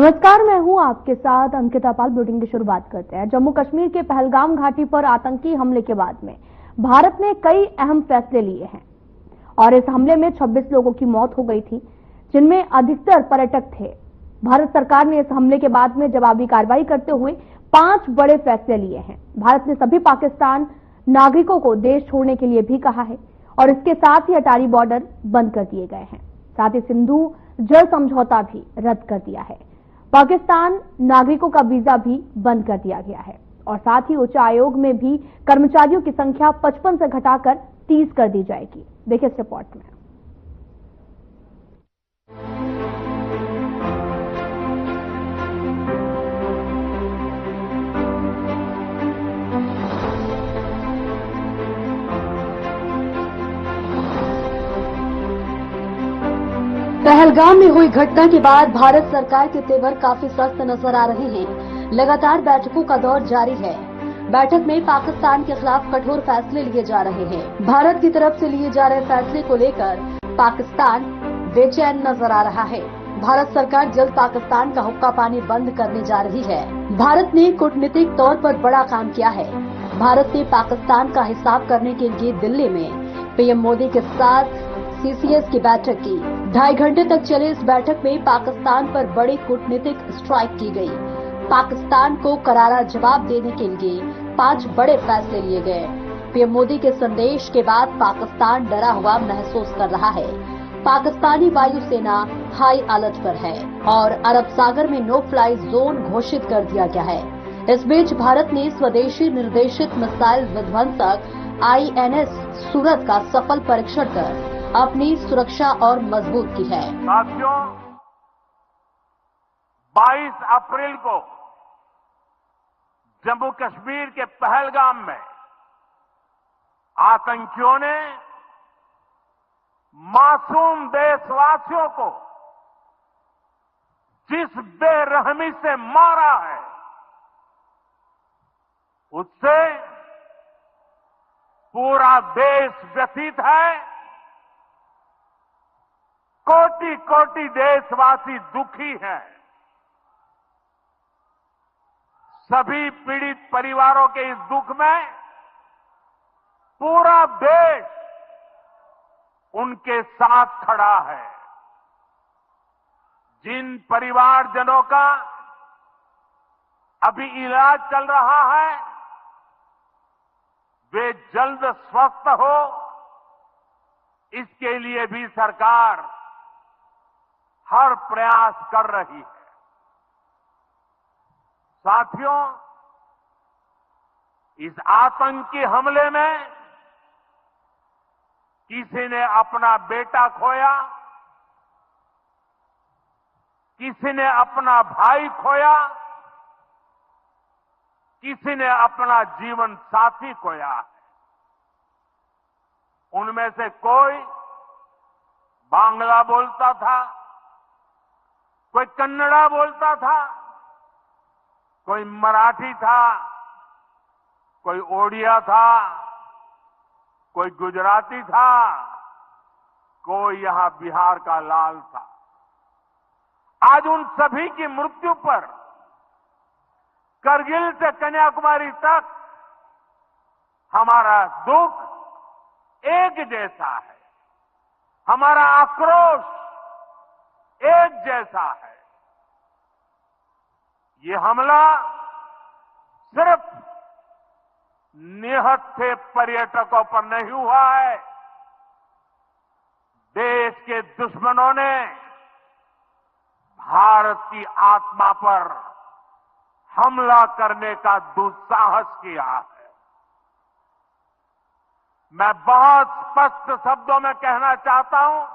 नमस्कार, मैं हूं आपके साथ अंकिता पाल। बुलेटिन की शुरुआत करते हैं। जम्मू कश्मीर के पहलगाम घाटी पर आतंकी हमले के बाद में भारत ने कई अहम फैसले लिए हैं और इस हमले में 26 लोगों की मौत हो गई थी, जिनमें अधिकतर पर्यटक थे। भारत सरकार ने इस हमले के बाद में जवाबी कार्रवाई करते हुए 5 बड़े फैसले लिए हैं। भारत ने सभी पाकिस्तान नागरिकों को देश छोड़ने के लिए भी कहा है और इसके साथ ही अटारी बॉर्डर बंद कर दिए गए हैं। साथ ही सिंधु जल समझौता भी रद्द कर दिया है। पाकिस्तान नागरिकों का वीजा भी बंद कर दिया गया है और साथ ही उच्च आयोग में भी कर्मचारियों की संख्या 55 से घटाकर 30 कर दी जाएगी। देखिए इस रिपोर्ट में। पहलगाम में हुई घटना के बाद भारत सरकार के तेवर काफी सख्त नजर आ रहे हैं। लगातार बैठकों का दौर जारी है। बैठक में पाकिस्तान के खिलाफ कठोर फैसले लिए जा रहे हैं। भारत की तरफ से लिए जा रहे फैसले को लेकर पाकिस्तान बेचैन नजर आ रहा है। भारत सरकार जल्द पाकिस्तान का हुक्का पानी बंद करने जा रही है। भारत ने कूटनीतिक तौर पर बड़ा काम किया है। भारत ने पाकिस्तान का हिसाब करने के लिए दिल्ली में पीएम मोदी के साथ सीसीएस की बैठक की। 2.5 घंटे तक चले इस बैठक में पाकिस्तान पर बड़ी कूटनीतिक स्ट्राइक की गई। पाकिस्तान को करारा जवाब देने के लिए 5 बड़े फैसले लिए गए। पीएम मोदी के संदेश के बाद पाकिस्तान डरा हुआ महसूस कर रहा है। पाकिस्तानी वायुसेना हाई अलर्ट पर है और अरब सागर में नो फ्लाई जोन घोषित कर दिया गया है। इस बीच भारत ने स्वदेशी निर्देशित मिसाइल विध्वंसक INS सूरत का सफल परीक्षण कर अपनी सुरक्षा और मजबूत की है। साथियों, 22 अप्रैल को जम्मू कश्मीर के पहलगाम में आतंकियों ने मासूम देशवासियों को जिस बेरहमी से मारा है, उससे पूरा देश व्यथित है। कोटि कोटि देशवासी दुखी हैं। सभी पीड़ित परिवारों के इस दुख में पूरा देश उनके साथ खड़ा है। जिन परिवारजनों का अभी इलाज चल रहा है, वे जल्द स्वस्थ हो, इसके लिए भी सरकार हर प्रयास कर रही है। साथियों, इस आतंकी हमले में किसी ने अपना बेटा खोया, किसी ने अपना भाई खोया, किसी ने अपना जीवन साथी खोया है। उनमें से कोई बांग्ला बोलता था, कोई कन्नड़ा बोलता था, कोई मराठी था, कोई ओडिया था, कोई गुजराती था, कोई यहां बिहार का लाल था। आज उन सभी की मृत्यु पर करगिल से कन्याकुमारी तक हमारा दुख एक जैसा है, हमारा आक्रोश एक जैसा है। ये हमला सिर्फ निहत्थे पर्यटकों पर नहीं हुआ है। देश के दुश्मनों ने भारत की आत्मा पर हमला करने का दुस्साहस किया है। मैं बहुत स्पष्ट शब्दों में कहना चाहता हूं,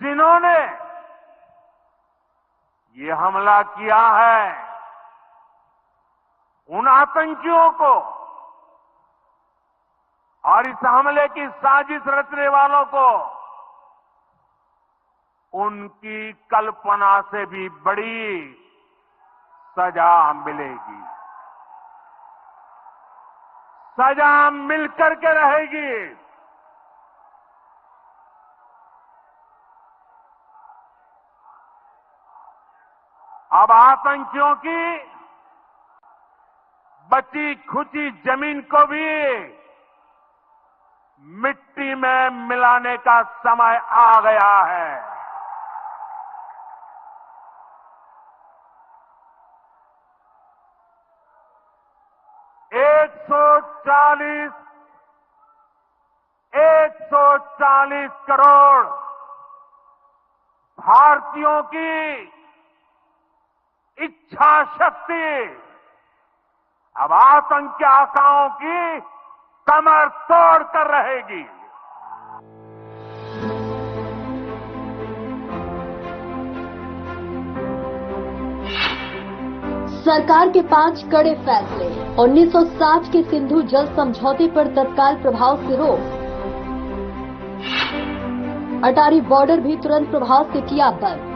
जिन्होंने ये हमला किया है, उन आतंकियों को और इस हमले की साजिश रचने वालों को उनकी कल्पना से भी बड़ी सजा मिलेगी। सजा मिलकर के रहेगी। अब आतंकियों की बची खुची जमीन को भी मिट्टी में मिलाने का समय आ गया है। एक सौ चालीस करोड़ भारतीयों की इच्छा शक्ति अब आतंकी आकाओं की कमर तोड़ कर रहेगी। सरकार के 5 कड़े फैसले। 1960 के सिंधु जल समझौते पर तत्काल प्रभाव से रोक। अटारी बॉर्डर भी तुरंत प्रभाव से किया बंद।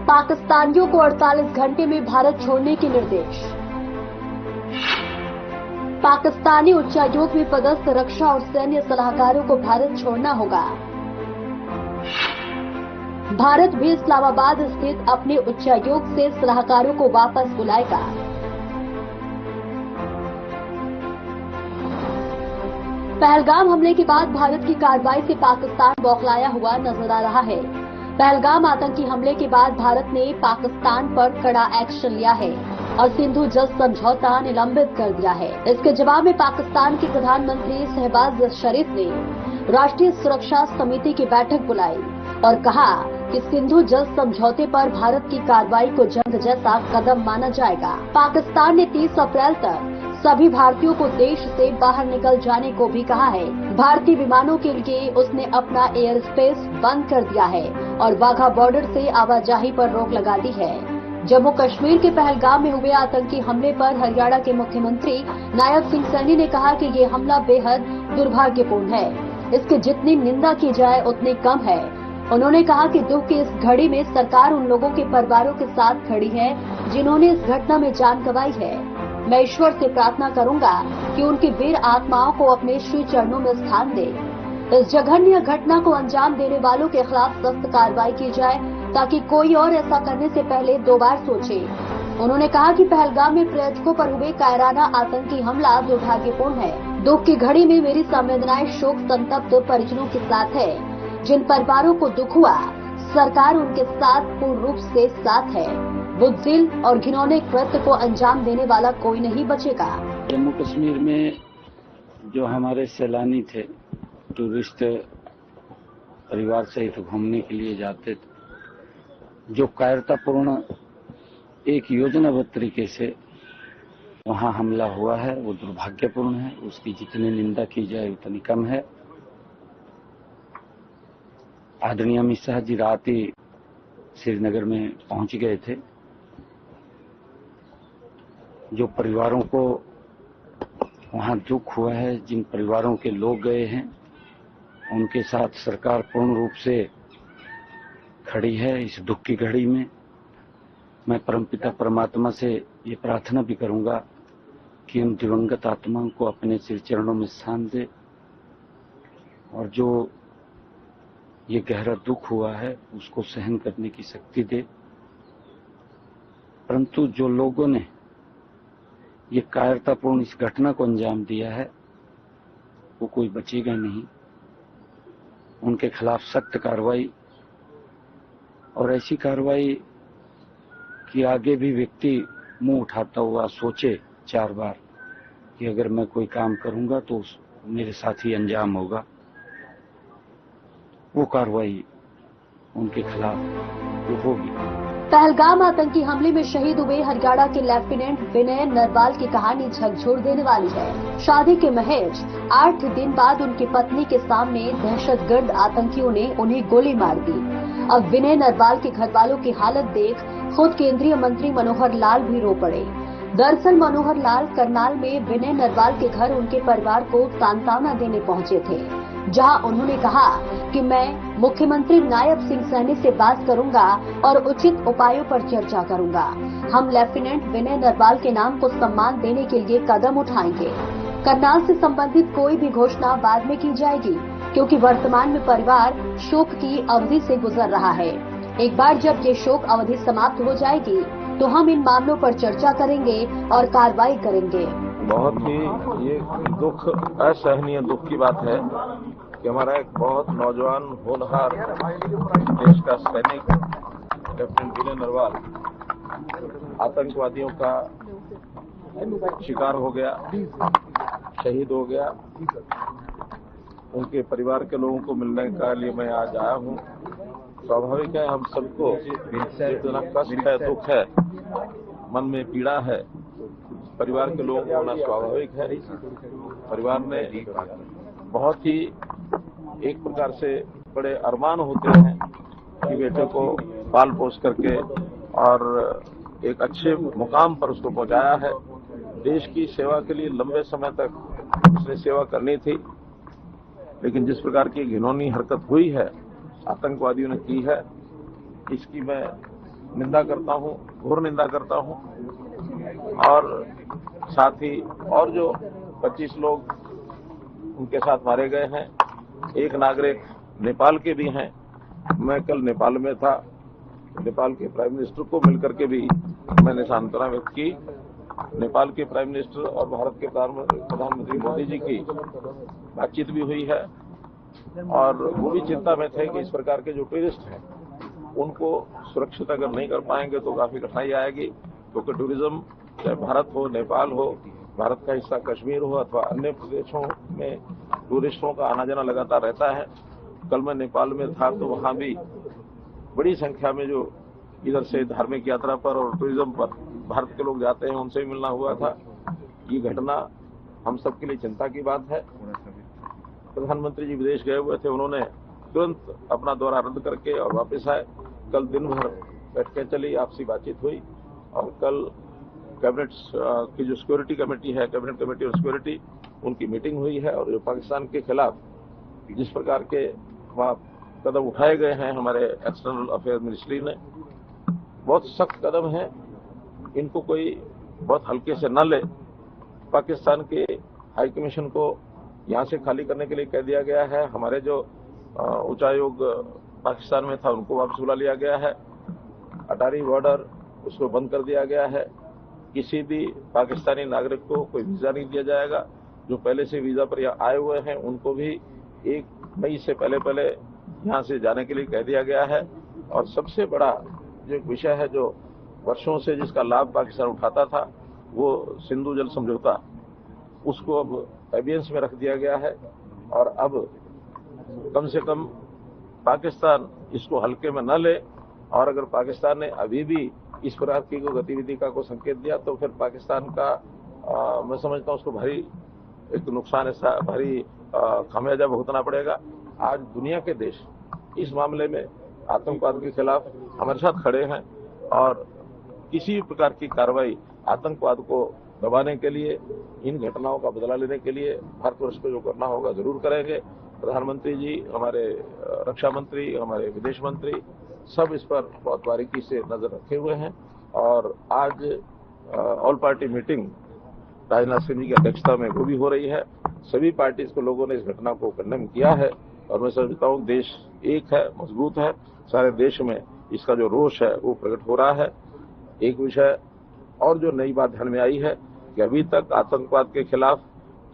पाकिस्तानियों को 48 घंटे में भारत छोड़ने के निर्देश। पाकिस्तानी उच्चायोग में पदस्थ रक्षा और सैन्य सलाहकारों को भारत छोड़ना होगा। भारत भी इस्लामाबाद स्थित अपने उच्चायोग से सलाहकारों को वापस बुलाएगा। पहलगाम हमले के बाद भारत की कार्रवाई से पाकिस्तान बौखलाया हुआ नजर आ रहा है। पहलगाम आतंकी हमले के बाद भारत ने पाकिस्तान पर कड़ा एक्शन लिया है और सिंधु जल समझौता निलंबित कर दिया है। इसके जवाब में पाकिस्तान के प्रधानमंत्री शहबाज शरीफ ने राष्ट्रीय सुरक्षा समिति की बैठक बुलाई और कहा कि सिंधु जल समझौते पर भारत की कार्रवाई को जंग जैसा कदम माना जाएगा। पाकिस्तान ने 30 अप्रैल तक सभी भारतीयों को देश से बाहर निकल जाने को भी कहा है। भारतीय विमानों के लिए उसने अपना एयर स्पेस बंद कर दिया है और वाघा बॉर्डर से आवाजाही पर रोक लगा दी है। जम्मू कश्मीर के पहलगाम में हुए आतंकी हमले पर हरियाणा के मुख्यमंत्री नायब सिंह सैनी ने कहा कि ये हमला बेहद दुर्भाग्यपूर्ण है। इसकी जितनी निंदा की जाए उतनी कम है। उन्होंने कहा कि दुख की इस घड़ी में सरकार उन लोगों के परिवारों के साथ खड़ी है जिन्होंने इस घटना में जान गंवाई है। मैं ईश्वर से प्रार्थना करूंगा कि उनकी वीर आत्माओं को अपने श्री चरणों में स्थान दे। इस जघन्य घटना को अंजाम देने वालों के खिलाफ सख्त कार्रवाई की जाए ताकि कोई और ऐसा करने से पहले 2 बार सोचे। उन्होंने कहा कि पहलगाम में पर्यटकों पर हुए कायराना आतंकी हमला दुर्भाग्यपूर्ण है। दुख की घड़ी में मेरी संवेदनाएं शोक संतप्त परिजनों के साथ है। जिन परिवारों को दुख हुआ, सरकार उनके साथ पूर्ण रूप से साथ है। बुज़दिल और घिनौने कृत्य को अंजाम देने वाला कोई नहीं बचेगा। जम्मू कश्मीर में जो हमारे सैलानी थे, टूरिस्ट परिवार सहित घूमने के लिए जाते थे, जो कायरतापूर्ण एक योजनाबद्ध तरीके से वहां हमला हुआ है वो दुर्भाग्यपूर्ण है। उसकी जितनी निंदा की जाए उतनी कम है। आदरणीय अमित शाह जी रात ही श्रीनगर में पहुंच गए थे। जो परिवारों को वहां दुख हुआ है, जिन परिवारों के लोग गए हैं, उनके साथ सरकार पूर्ण रूप से खड़ी है। इस दुख की घड़ी में मैं परमपिता परमात्मा से ये प्रार्थना भी करूंगा कि उन दिवंगत आत्माओं को अपने श्री चरणों में स्थान दे और जो ये गहरा दुख हुआ है उसको सहन करने की शक्ति दे। परंतु जो लोगों ने ये कायरतापूर्ण इस घटना को अंजाम दिया है वो कोई बचेगा नहीं। उनके खिलाफ सख्त कार्रवाई और ऐसी कार्रवाई कि आगे भी व्यक्ति मुंह उठाता हुआ सोचे 4 बार कि अगर मैं कोई काम करूंगा तो मेरे साथ ही अंजाम होगा। वो कार्रवाई उनके खिलाफ वो होगी। पहलगाम आतंकी हमले में शहीद हुए हरियाणा के लेफ्टिनेंट विनय नरवाल की कहानी झकझोर देने वाली है। शादी के महज 8 दिन बाद उनकी पत्नी के सामने दहशतगर्द आतंकियों ने उन्हें गोली मार दी। अब विनय नरवाल के घर वालों की हालत देख खुद केंद्रीय मंत्री मनोहर लाल भी रो पड़े। दरअसल मनोहर लाल करनाल में विनय नरवाल के घर उनके परिवार को सांत्वना देने पहुंचे थे, जहां उन्होंने कहा कि मैं मुख्यमंत्री नायब सिंह सैनी से बात करूंगा और उचित उपायों पर चर्चा करूंगा। हम लेफ्टिनेंट विनय नरवाल के नाम को सम्मान देने के लिए कदम उठाएंगे। करनाल से संबंधित कोई भी घोषणा बाद में की जाएगी, क्योंकि वर्तमान में परिवार शोक की अवधि से गुजर रहा है। एक बार जब ये शोक अवधि समाप्त हो जाएगी तो हम इन मामलों पर चर्चा करेंगे और कार्रवाई करेंगे। बहुत ही ये दुख, असहनीय दुख की बात है कि हमारा एक बहुत नौजवान होनहार देश का सैनिक कैप्टन विनय नरवाल आतंकवादियों का शिकार हो गया, शहीद हो गया। उनके परिवार के लोगों को मिलने के लिए मैं आज आया हूं। स्वाभाविक है, हम सबको इतना कष्ट है, दुख है, मन में पीड़ा है, परिवार के लोगों को होना स्वाभाविक है। परिवार ने बहुत ही एक प्रकार से बड़े अरमान होते हैं कि बेटे को पाल पोस करके और एक अच्छे मुकाम पर उसको पहुंचाया है। देश की सेवा के लिए लंबे समय तक उसने सेवा करनी थी, लेकिन जिस प्रकार की घिनौनी हरकत हुई है, आतंकवादियों ने की है, इसकी मैं निंदा करता हूं, घोर निंदा करता हूं। और साथ ही और जो 25 लोग उनके साथ मारे गए हैं, एक नागरिक नेपाल के भी हैं। मैं कल नेपाल में था, नेपाल के प्राइम मिनिस्टर को मिलकर के भी मैंने सांत्वना व्यक्त की। नेपाल के प्राइम मिनिस्टर और भारत के प्रधानमंत्री मोदी जी की बातचीत भी हुई है और वो भी चिंता में थे कि इस प्रकार के जो टूरिस्ट हैं उनको सुरक्षित अगर नहीं कर पाएंगे तो काफी कठिनाई आएगी, क्योंकि टूरिज्म चाहे भारत हो, नेपाल हो, भारत का हिस्सा कश्मीर हो अथवा अन्य प्रदेशों में टूरिस्टों का आना जाना लगातार रहता है। कल मैं नेपाल में था तो वहां भी बड़ी संख्या में जो इधर से धार्मिक यात्रा पर और टूरिज्म पर भारत के लोग जाते हैं, उनसे भी मिलना हुआ था। ये घटना हम सबके लिए चिंता की बात है। प्रधानमंत्री जी विदेश गए हुए थे, उन्होंने तुरंत अपना दौरा रद्द करके और वापस आए। कल दिन भर बैठकें चली, आपसी बातचीत हुई और कल कैबिनेट की जो सिक्योरिटी कमेटी है, कैबिनेट कमेटी ऑन सिक्योरिटी, उनकी मीटिंग हुई है। और जो पाकिस्तान के खिलाफ जिस प्रकार के वहां कदम उठाए गए हैं हमारे एक्सटर्नल अफेयर मिनिस्ट्री ने, बहुत सख्त कदम है, इनको कोई बहुत हल्के से न ले। पाकिस्तान के हाई कमीशन को यहां से खाली करने के लिए कह दिया गया है। हमारे जो उच्चायोग पाकिस्तान में था उनको वापस बुला लिया गया है। अटारी बॉर्डर उसको बंद कर दिया गया है। किसी भी पाकिस्तानी नागरिक को कोई वीजा नहीं दिया जाएगा। जो पहले से वीजा पर यहाँ आए हुए हैं उनको भी 1 मई से पहले यहाँ से जाने के लिए कह दिया गया है। और सबसे बड़ा जो विषय है, जो वर्षों से जिसका लाभ पाकिस्तान उठाता था, वो सिंधु जल समझौता, उसको अब एबियंस में रख दिया गया है। और अब कम से कम पाकिस्तान इसको हल्के में न ले। और अगर पाकिस्तान ने अभी भी इस प्रकार की गतिविधि का कोई संकेत दिया तो फिर पाकिस्तान का मैं समझता हूं उसको भारी एक नुकसान, ऐसा भारी खामियाजा भुगतना पड़ेगा। आज दुनिया के देश इस मामले में आतंकवाद के खिलाफ हमारे साथ खड़े हैं और किसी भी प्रकार की कार्रवाई आतंकवाद को दबाने के लिए, इन घटनाओं का बदला लेने के लिए भारतवर्ष को जो करना होगा जरूर करेंगे। प्रधानमंत्री जी, हमारे रक्षा मंत्री, हमारे विदेश मंत्री सब इस पर बहुत बारीकी से नजर रखे हुए हैं। और आज all party meeting Rajnath Singh ji की अध्यक्षता में वो भी हो रही है। सभी पार्टी के लोगों ने इस घटना को कंडेम किया है और मैं समझता हूं देश एक है, मजबूत है। सारे देश में इसका जो रोष है वो प्रकट हो रहा है। एक विषय और जो नई बात ध्यान में आई है कि अभी तक आतंकवाद के खिलाफ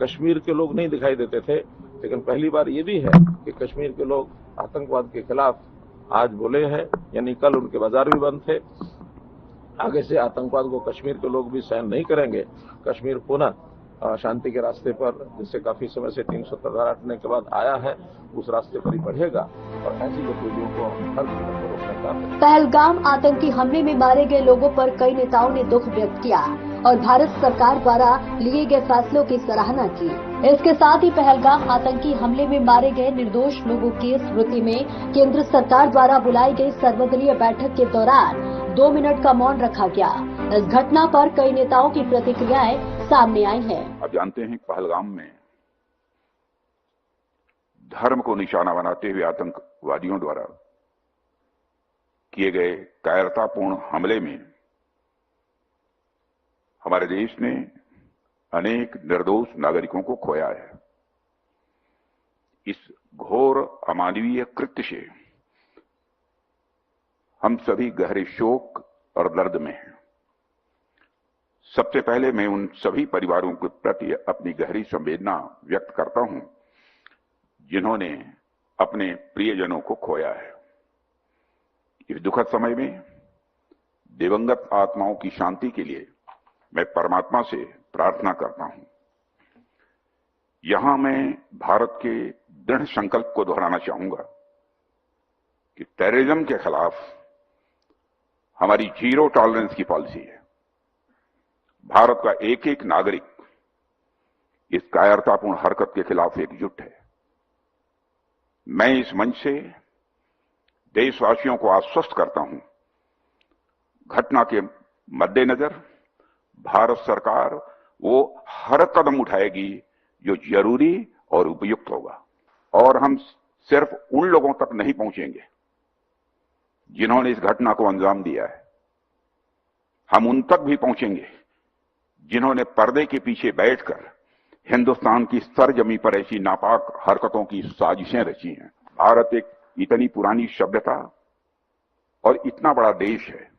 कश्मीर के लोग नहीं दिखाई देते थे, लेकिन पहली बार ये भी है कि कश्मीर के लोग आतंकवाद के खिलाफ आज बोले हैं। यानी कल उनके बाजार भी बंद थे। आगे से आतंकवाद को कश्मीर के लोग भी सहन नहीं करेंगे। कश्मीर पुनः शांति के रास्ते पर, जिससे काफी समय से 370 धारा हटने के बाद आया है, उस रास्ते पर ही बढ़ेगा और ऐसी गतिविधियों को हर कीमत पर रोकने का। पहलगाम आतंकी हमले में मारे गए लोगों पर कई नेताओं ने दुख व्यक्त किया और भारत सरकार द्वारा लिए गए फैसलों की सराहना की। इसके साथ ही पहलगाम आतंकी हमले में मारे गए निर्दोष लोगों की स्मृति में केंद्र सरकार द्वारा बुलाई गई सर्वदलीय बैठक के दौरान 2 मिनट का मौन रखा गया। इस घटना पर कई नेताओं की प्रतिक्रियाएं सामने आई हैं। आप जानते हैं पहलगाम में धर्म को निशाना बनाते हुए आतंकवादियों द्वारा किए गए कायरतापूर्ण हमले में हमारे देश ने अनेक निर्दोष नागरिकों को खोया है। इस घोर अमानवीय कृत्य से हम सभी गहरे शोक और दर्द में हैं। सबसे पहले मैं उन सभी परिवारों के प्रति अपनी गहरी संवेदना व्यक्त करता हूं जिन्होंने अपने प्रियजनों को खोया है। इस दुखद समय में दिवंगत आत्माओं की शांति के लिए मैं परमात्मा से प्रार्थना करता हूं। यहां मैं भारत के दृढ़ संकल्प को दोहराना चाहूंगा कि टेररिज्म के खिलाफ हमारी जीरो टॉलरेंस की पॉलिसी है। भारत का एक एक नागरिक इस कायरतापूर्ण हरकत के खिलाफ एकजुट है। मैं इस मंच से देशवासियों को आश्वस्त करता हूं, घटना के मद्देनजर भारत सरकार वो हर कदम उठाएगी जो जरूरी और उपयुक्त होगा। और हम सिर्फ उन लोगों तक नहीं पहुंचेंगे जिन्होंने इस घटना को अंजाम दिया है, हम उन तक भी पहुंचेंगे जिन्होंने पर्दे के पीछे बैठकर हिंदुस्तान की सरजमी पर ऐसी नापाक हरकतों की साजिशें रची हैं। भारत एक इतनी पुरानी सभ्यता और इतना बड़ा देश है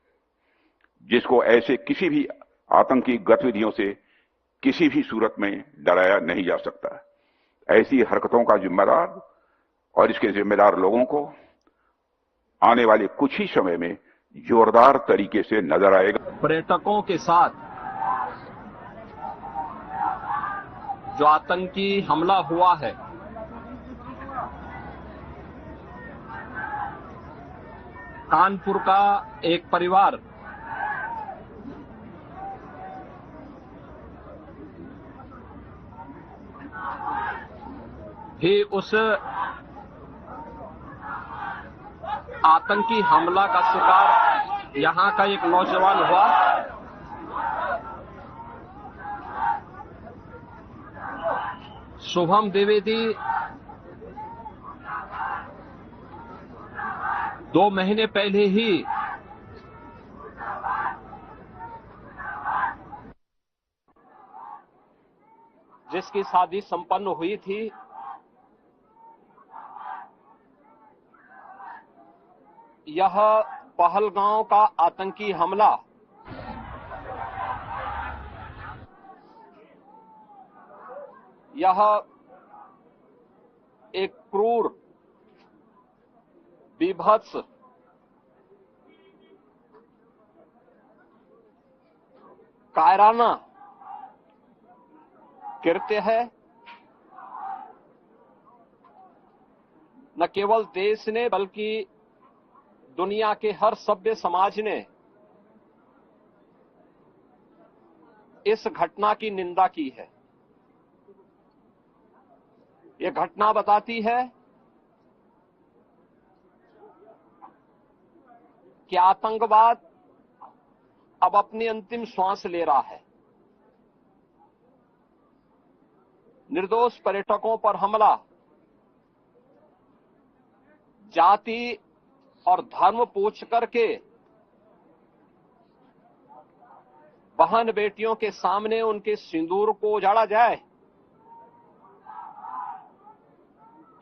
जिसको ऐसे किसी भी आतंकी गतिविधियों से किसी भी सूरत में डराया नहीं जा सकता। ऐसी हरकतों का जिम्मेदार और इसके जिम्मेदार लोगों को आने वाले कुछ ही समय में जोरदार तरीके से नजर आएगा। पर्यटकों के साथ जो आतंकी हमला हुआ है, कानपुर का एक परिवार भी उस आतंकी हमला का शिकार यहां का एक नौजवान हुआ। शुभम द्विवेदी 2 महीने पहले ही जिसकी शादी संपन्न हुई थी, यह पहलगांव का आतंकी हमला यह एक क्रूर, बीभत्स, कायराना कृत्य है। न केवल देश ने बल्कि दुनिया के हर सभ्य समाज ने इस घटना की निंदा की है। यह घटना बताती है कि आतंकवाद अब अपनी अंतिम श्वास ले रहा है। निर्दोष पर्यटकों पर हमला जाति और धर्म पूछ करके बहन बेटियों के सामने उनके सिंदूर को उजाड़ा जाए,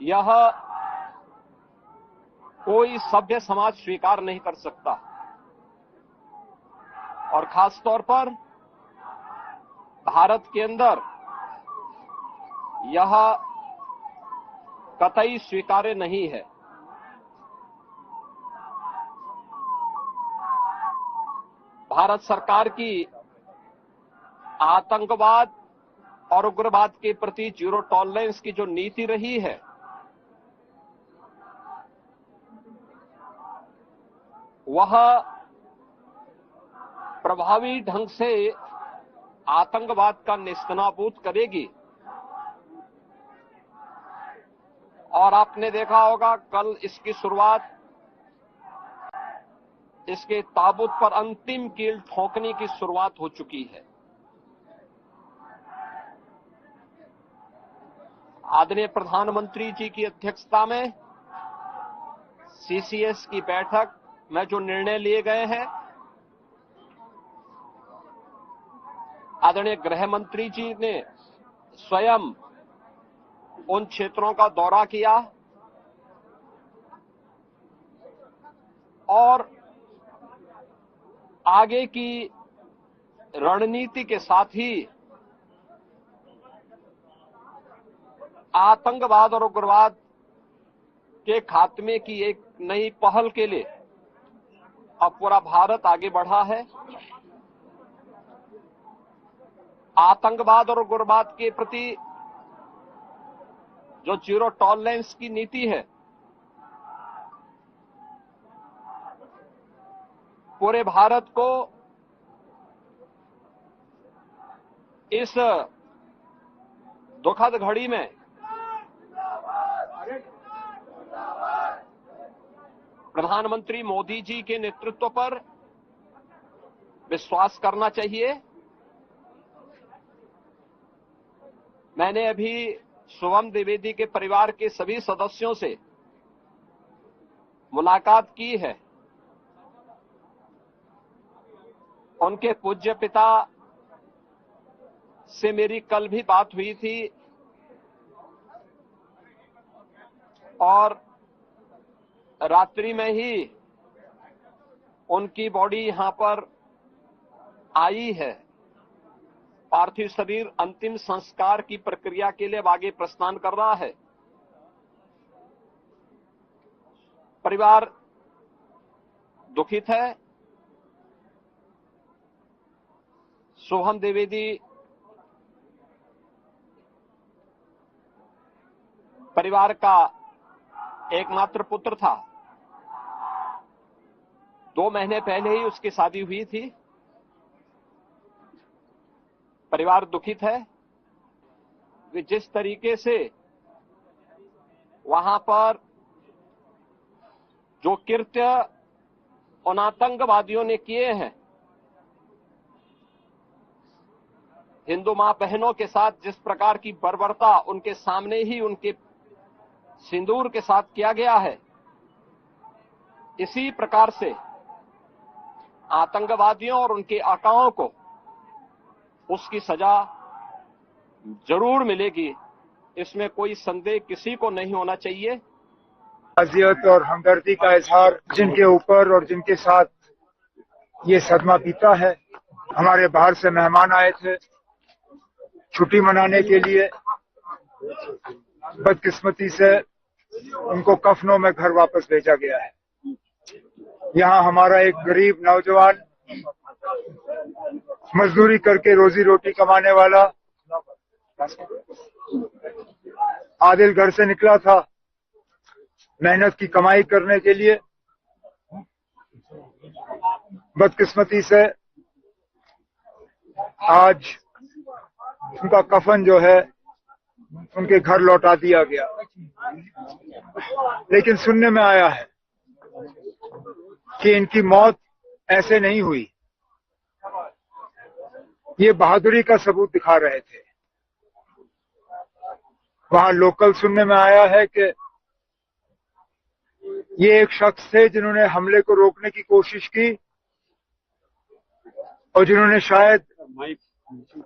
यह कोई सभ्य समाज स्वीकार नहीं कर सकता। और खास तौर पर भारत के अंदर यह कतई स्वीकार्य नहीं है। भारत सरकार की आतंकवाद और उग्रवाद के प्रति जीरो टॉलरेंस की जो नीति रही है, वह प्रभावी ढंग से आतंकवाद का नेस्तनाबूद करेगी। और आपने देखा होगा कल इसकी शुरुआत, इसके ताबूत पर अंतिम कील ठोकने की शुरुआत हो चुकी है। आदरणीय प्रधानमंत्री जी की अध्यक्षता में सीसीएस की बैठक में जो निर्णय लिए गए हैं, आदरणीय गृह मंत्री जी ने स्वयं उन क्षेत्रों का दौरा किया और आगे की रणनीति के साथ ही आतंकवाद और उग्रवाद के खात्मे की एक नई पहल के लिए अब पूरा भारत आगे बढ़ा है। आतंकवाद और उग्रवाद के प्रति जो जीरो टॉलरेंस की नीति है, पूरे भारत को इस दुखद घड़ी में प्रधानमंत्री मोदी जी के नेतृत्व पर विश्वास करना चाहिए। मैंने अभी शुभम द्विवेदी के परिवार के सभी सदस्यों से मुलाकात की है। उनके पूज्य पिता से मेरी कल भी बात हुई थी और रात्रि में ही उनकी बॉडी यहां पर आई है। पार्थिव शरीर अंतिम संस्कार की प्रक्रिया के लिए अब आगे प्रस्थान कर रहा है। परिवार दुखित है। शुभम द्विवेदी परिवार का एकमात्र पुत्र था। 2 महीने पहले ही उसकी शादी हुई थी। परिवार दुखित है। वे जिस तरीके से वहां पर जो कृत्य उन आतंकवादियों ने किए हैं, हिंदू मां बहनों के साथ जिस प्रकार की बर्बरता उनके सामने ही उनके सिंदूर के साथ किया गया है, इसी प्रकार से आतंकवादियों और उनके आकाओं को उसकी सजा जरूर मिलेगी। इसमें कोई संदेह किसी को नहीं होना चाहिए। ताज़ियत और हमदर्दी का इजहार जिनके ऊपर और जिनके साथ ये सदमा बीता है। हमारे बाहर से मेहमान आए थे छुट्टी मनाने के लिए। बदकिस्मती से उनको कफनों में घर वापस भेजा गया है। यहाँ हमारा एक गरीब नौजवान मजदूरी करके रोजी रोटी कमाने वाला आदिल घर से निकला था मेहनत की कमाई करने के लिए। बदकिस्मती से आज उनका कफन जो है उनके घर लौटा दिया गया। लेकिन सुनने में आया है कि इनकी मौत ऐसे नहीं हुई। ये बहादुरी का सबूत दिखा रहे थे। वहां लोकल सुनने में आया है कि ये एक शख्स थे जिन्होंने हमले को रोकने की कोशिश की और जिन्होंने शायद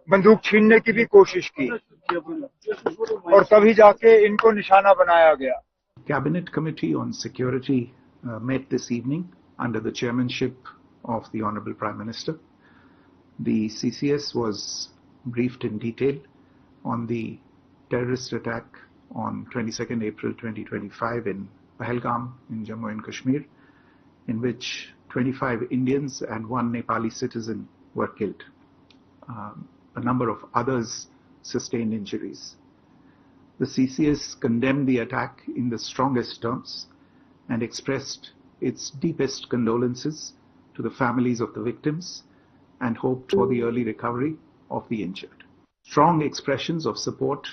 बंदूक छीनने की भी कोशिश की और तभी जाके इनको निशाना बनाया गया। Cabinet Committee on Security met this evening under the chairmanship of the Honorable Prime Minister. The CCS was briefed in detail on the terrorist attack on 22nd April 2025 in Pahalgam in Jammu and Kashmir, in which 25 Indians and 1 Nepali citizen were killed. A number of others sustained injuries. The CCS condemned the attack in the strongest terms and expressed its deepest condolences to the families of the victims and hoped for the early recovery of the injured. Strong expressions of support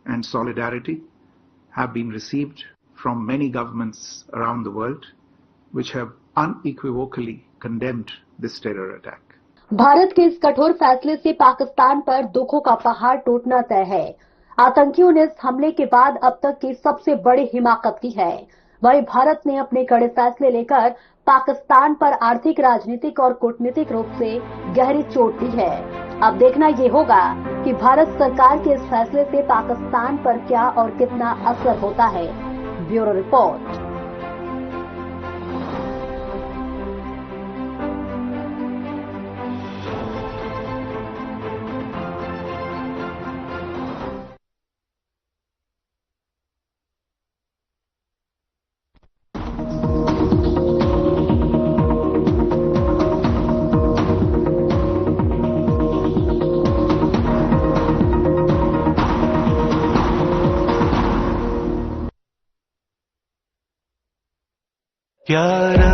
and solidarity have been received from many governments around the world, which have unequivocally condemned this terror attack. Bharat के इस कठोर फैसले से पाकिस्तान पर दुखों का पहाड़ टूटना तय है। आतंकियों ने इस हमले के बाद अब तक की सबसे बड़ी हिमाकत की है। वहीं भारत ने अपने कड़े फैसले लेकर पाकिस्तान पर आर्थिक, राजनीतिक और कूटनीतिक रूप से गहरी चोट दी है। अब देखना ये होगा कि भारत सरकार के इस फैसले से पाकिस्तान पर क्या और कितना असर होता है। Bureau report. क्या रंग